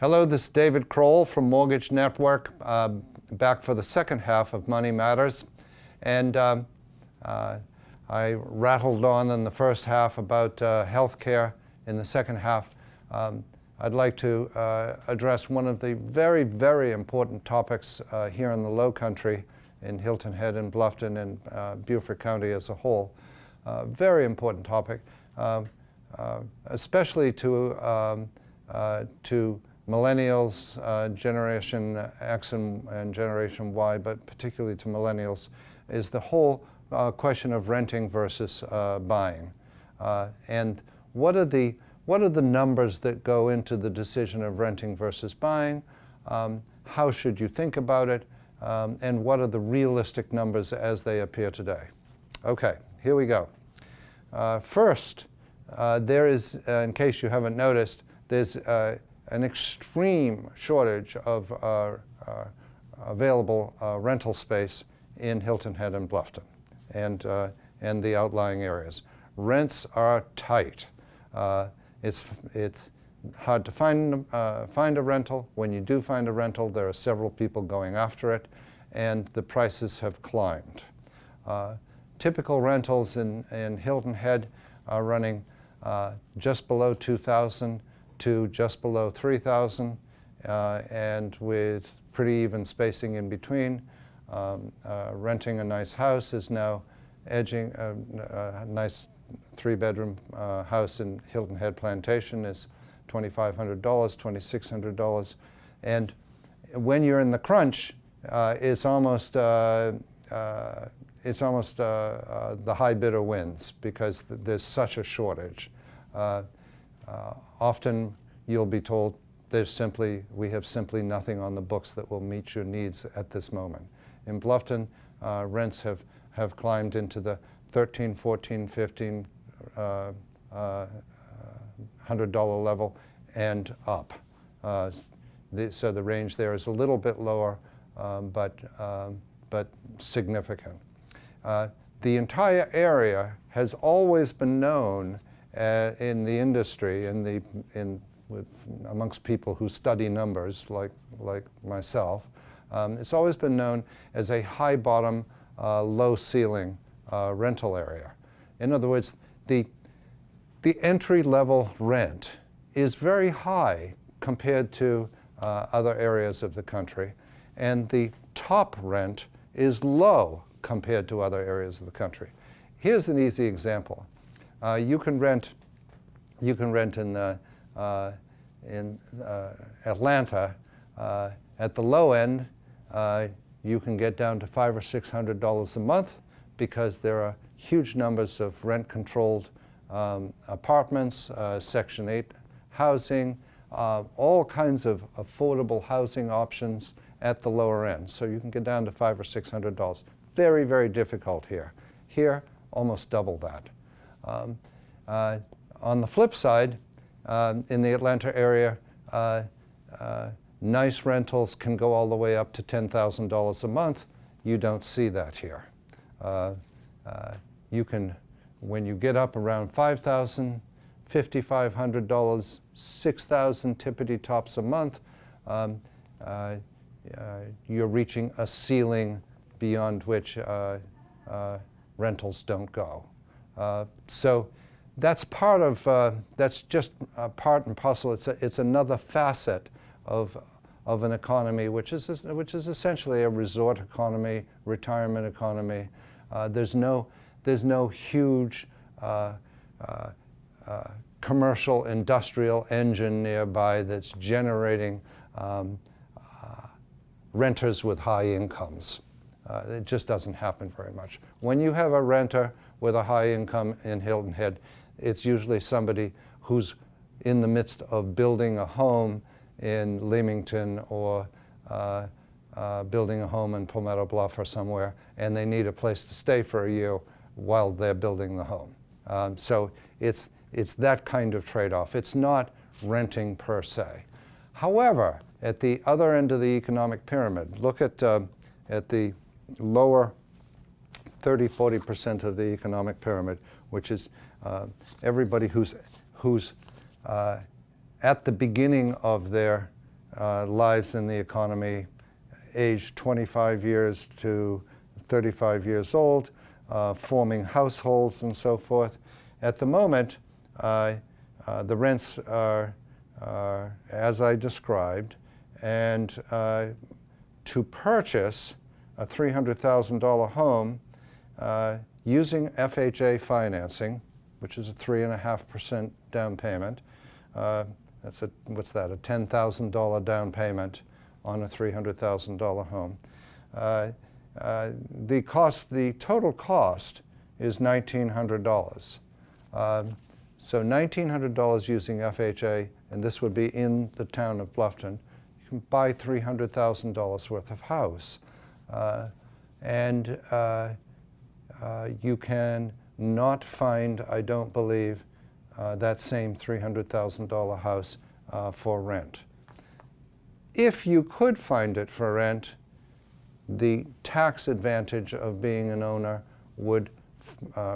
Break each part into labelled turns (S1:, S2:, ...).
S1: Hello, this is DCrowell from Mortgage Network, back for the second half of Money Matters. And I rattled on in the first half about healthcare. In the second half, I'd like to address one of the very, very important topics here in the Low Country, in Hilton Head and Bluffton and Beaufort County as a whole. Very important topic, especially to millennials, Generation X and Generation Y, but particularly to millennials, is the whole question of renting versus buying. And what are the numbers that go into the decision of renting versus buying? How should you think about it? And what are the realistic numbers as they appear today? Okay, here we go. First, there is, in case you haven't noticed, there's an extreme shortage of available rental space in Hilton Head and Bluffton and the outlying areas. Rents are tight. It's hard to find a rental. When you do find a rental, there are several people going after it, and the prices have climbed. Typical rentals in Hilton Head are running just below $2,000 to just below $3,000, and with pretty even spacing in between. Renting a nice house is now edging, a nice 3-bedroom house in Hilton Head Plantation is $2,500, $2,600, and when you're in the crunch, it's almost the high bidder wins, because there's such a shortage. Often you'll be told we have simply nothing on the books that will meet your needs at this moment. In Bluffton, rents have climbed into the $1,300, $1,400, $1,500 $100 level and up. So the range there is a little bit lower, but significant. The entire area has always been known in the industry, amongst people who study numbers like myself. It's always been known as a high bottom, low ceiling rental area. In other words, the entry level rent is very high compared to other areas of the country, and the top rent is low compared to other areas of the country. Here's an easy example. You can rent in Atlanta. At the low end, you can get down to $500 or $600 a month, because there are huge numbers of rent-controlled apartments, Section 8 housing, all kinds of affordable housing options at the lower end. So you can get down to $500 or $600. Very, very difficult here. Here, almost double that. On the flip side, in the Atlanta area, nice rentals can go all the way up to $10,000 a month. You don't see that here. When you get up around $5,000, $5,500, $6,000 tippity tops a month, you're reaching a ceiling beyond which rentals don't go. So that's part of, that's just part and parcel. It's another facet of an economy which is essentially a resort economy, retirement economy. There's no huge commercial industrial engine nearby that's generating renters with high incomes. It just doesn't happen very much. When you have a renter with a high income in Hilton Head, it's usually somebody who's in the midst of building a home in Leamington, or building a home in Palmetto Bluff or somewhere, and they need a place to stay for a year while they're building the home. So it's that kind of trade-off. It's not renting per se. However, at the other end of the economic pyramid, look at the lower 30–40% of the economic pyramid, which is everybody who's at the beginning of their lives in the economy, aged 25 years to 35 years old, forming households and so forth. At the moment, the rents are as I described, and to purchase a $300,000 home using FHA financing, which is a 3.5% down payment, that's a, what's that, a $10,000 down payment on a $300,000 home. The total cost is $1,900. So $1,900 using FHA, and this would be in the town of Bluffton. You can buy $300,000 worth of house. You can not find, I don't believe, that same $300,000 house for rent. If you could find it for rent, the tax advantage of being an owner would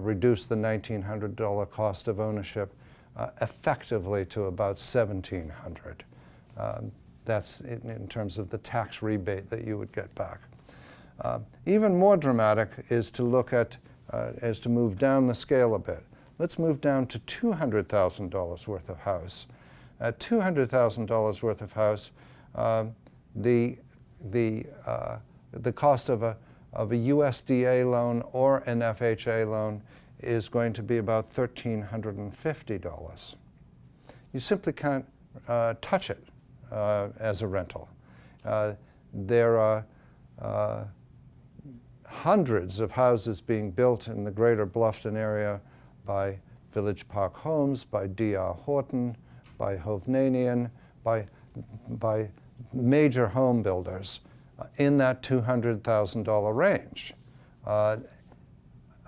S1: reduce the $1,900 cost of ownership effectively to about $1,700. That's in terms of the tax rebate that you would get back. Even more dramatic is to look at, is to move down the scale a bit. Let's move down to $200,000 worth of house. At $200,000 worth of house, the cost of a USDA loan or an FHA loan is going to be about $1,350. You simply can't touch it as a rental. There are hundreds of houses being built in the greater Bluffton area by Village Park Homes, by D.R. Horton, by Hovnanian, by major home builders in that $200,000 range. A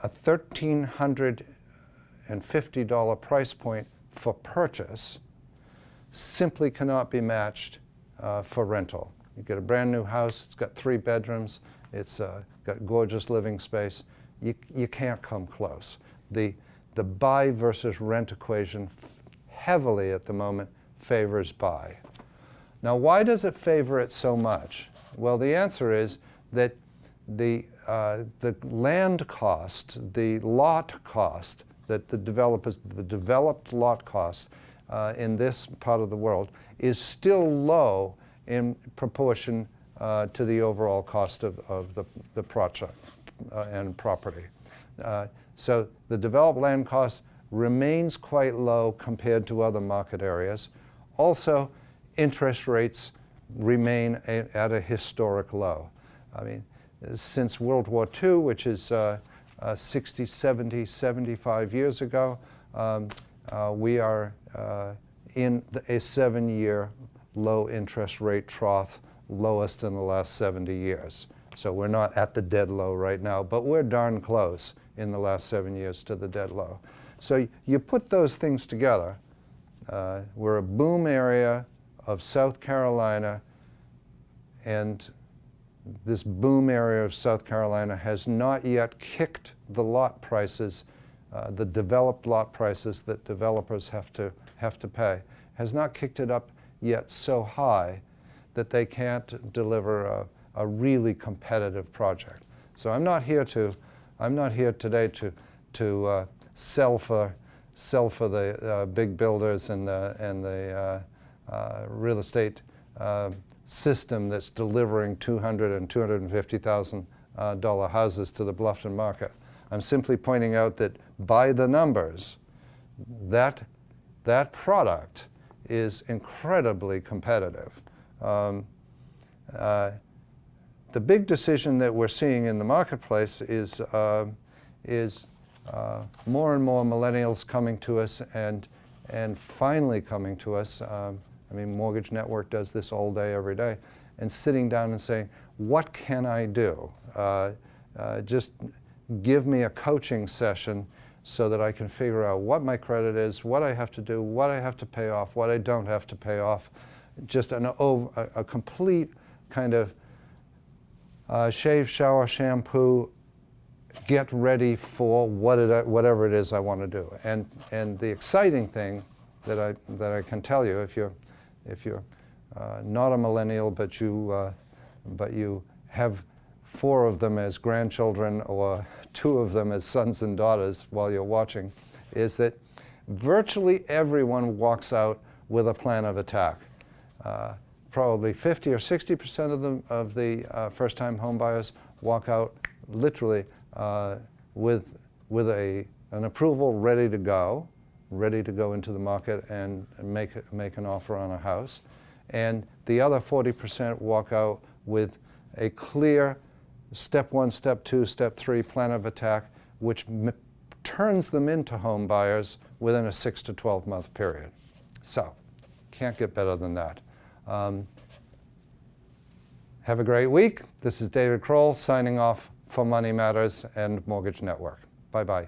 S1: $1,350 price point for purchase simply cannot be matched for rental. You get a brand new house, it's got 3 bedrooms, it's got gorgeous living space. You can't come close. The buy versus rent equation heavily at the moment favors buy. Now, why does it favor it so much? Well, the answer is that the land cost, the lot cost that the developed lot cost in this part of the world is still low in proportion to the overall cost of the project and property. So the developed land cost remains quite low compared to other market areas. Also, interest rates remain at a historic low. I mean, since World War II, which is 60, 70, 75 years ago, we are in a 7-year low interest rate trough, lowest in the last 70 years. So we're not at the dead low right now, but we're darn close in the last 7 years to the dead low. So you put those things together, we're a boom area of South Carolina, and this boom area of South Carolina has not yet kicked the lot prices, the developed lot prices that developers have to pay, has not kicked it up yet so high that they can't deliver a really competitive project. So I'm not here today to sell for the big builders and the real estate system that's delivering $200,000 and $250,000 houses to the Bluffton market. I'm simply pointing out that by the numbers, that product is incredibly competitive. The big decision that we're seeing in the marketplace is more and more millennials coming to us and finally coming to us. I mean, Mortgage Network does this all day, every day, and sitting down and saying, what can I do? Just give me a coaching session so that I can figure out what my credit is, what I have to do, what I have to pay off, what I don't have to pay off. Just a complete kind of shave, shower, shampoo, get ready for whatever it is I want to do. And the exciting thing that I can tell you, if you're not a millennial, but you have 4 of them as grandchildren or 2 of them as sons and daughters while you're watching, is that virtually everyone walks out with a plan of attack. Probably 50 or 60% of the first-time home buyers walk out literally with an approval ready to go into the market and make an offer on a house. And the other 40% walk out with a clear step 1, step 2, step 3 plan of attack, which turns them into home buyers within a 6 to 12 month period. So, can't get better than that. Have a great week. This is DCrowell signing off for Money Matters and Mortgage Network. Bye-bye.